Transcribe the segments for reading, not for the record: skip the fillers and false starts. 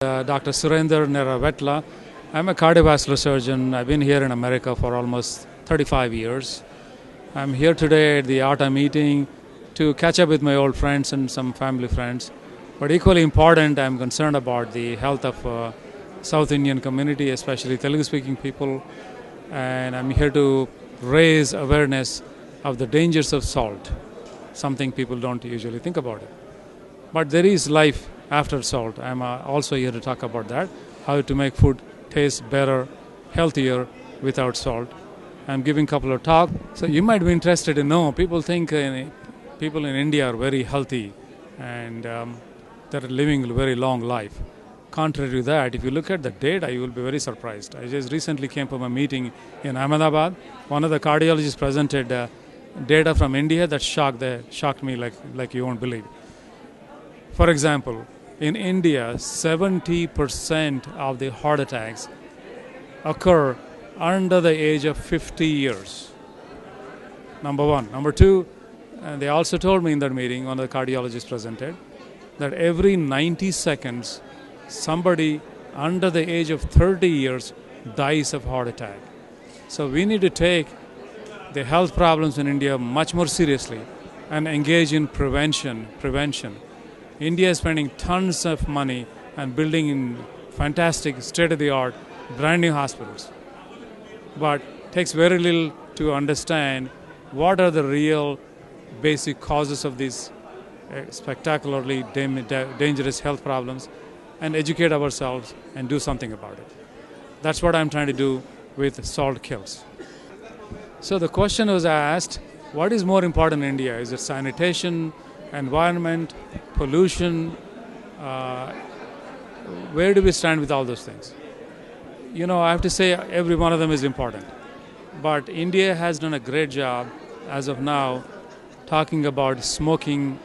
Dr. Surender Neravetla. I'm a cardiovascular surgeon. I've been here in America for almost 35 years. I'm here today at the ATA meeting to catch up with my old friends and some family friends. But equally important, I'm concerned about the health of South Indian community, especially Telugu-speaking people. And I'm here to raise awareness of the dangers of salt, something people don't usually think about it. But there is life after salt. I'm also here to talk about that, how to make food taste better, healthier without salt. I'm giving a couple of talks. So you might be interested to know, people think people in India are very healthy and they're living a very long life. Contrary to that, if you look at the data, you will be very surprised. I just recently came from a meeting in Ahmedabad. One of the cardiologists presented data from India that shocked me like you won't believe. For example, in India, 70% of the heart attacks occur under the age of 50 years. Number one. Number two, they also told me in that meeting, one of the cardiologists presented, that every 90 seconds, somebody under the age of 30 years dies of heart attack. So we need to take the health problems in India much more seriously and engage in prevention. India is spending tons of money and building in fantastic state-of-the-art brand new hospitals. But it takes very little to understand what are the real basic causes of these spectacularly dangerous health problems and educate ourselves and do something about it. That's what I'm trying to do with Salt Kills. So the question was asked, what is more important in India? Is it sanitation, environment, pollution? Where do we stand with all those things? You know, I have to say every one of them is important. But India has done a great job as of now talking about smoking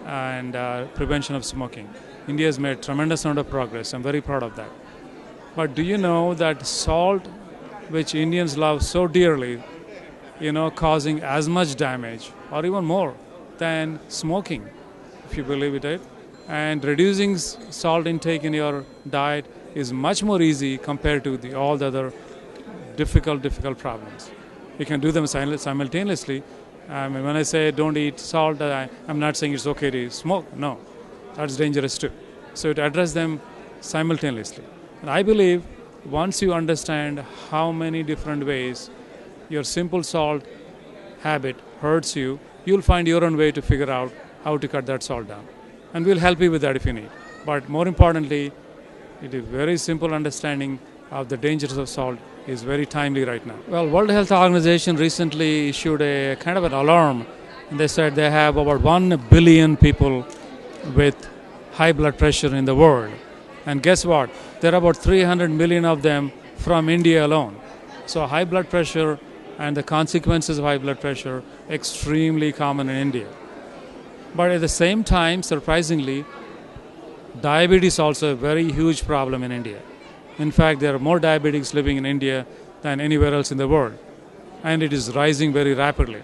and prevention of smoking. India has made tremendous amount of progress. I'm very proud of that. But do you know that salt, which Indians love so dearly, causing as much damage or even more than smoking, if you believe it. And reducing salt intake in your diet is much more easy compared to all the other difficult problems. You can do them simultaneously. When I say don't eat salt, I'm not saying it's okay to smoke. No, that's dangerous too. So to address them simultaneously. And I believe once you understand how many different ways your simple salt habit hurts you, you'll find your own way to figure out how to cut that salt down. And we'll help you with that if you need. But more importantly, it is very simple understanding of the dangers of salt is very timely right now. Well, World Health Organization recently issued a kind of an alarm. And they said they have about 1 billion people with high blood pressure in the world. And guess what? There are about 300 million of them from India alone. So high blood pressure and the consequences of high blood pressure extremely common in India. But at the same time, surprisingly, diabetes is also a very huge problem in India. In fact, there are more diabetics living in India than anywhere else in the world. And it is rising very rapidly.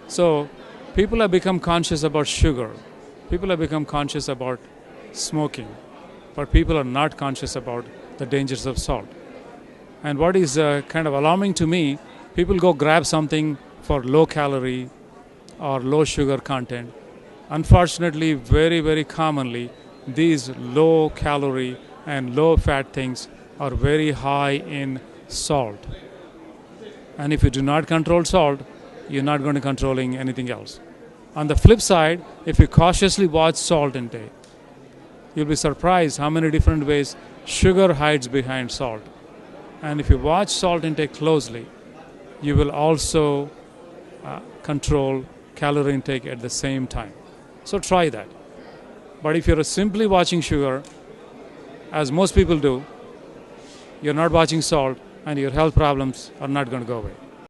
So people have become conscious about sugar. People have become conscious about smoking. But people are not conscious about the dangers of salt. And what is kind of alarming to me, people go grab something for low calorie or low sugar content. Unfortunately, very, very commonly, these low calorie and low fat things are very high in salt. And if you do not control salt, you're not going to controlling anything else. On the flip side, if you cautiously watch salt intake, you'll be surprised how many different ways sugar hides behind salt. And if you watch salt intake closely, you will also control calorie intake at the same time. So try that. But if you're simply watching sugar, as most people do, you're not watching salt, and your health problems are not going to go away.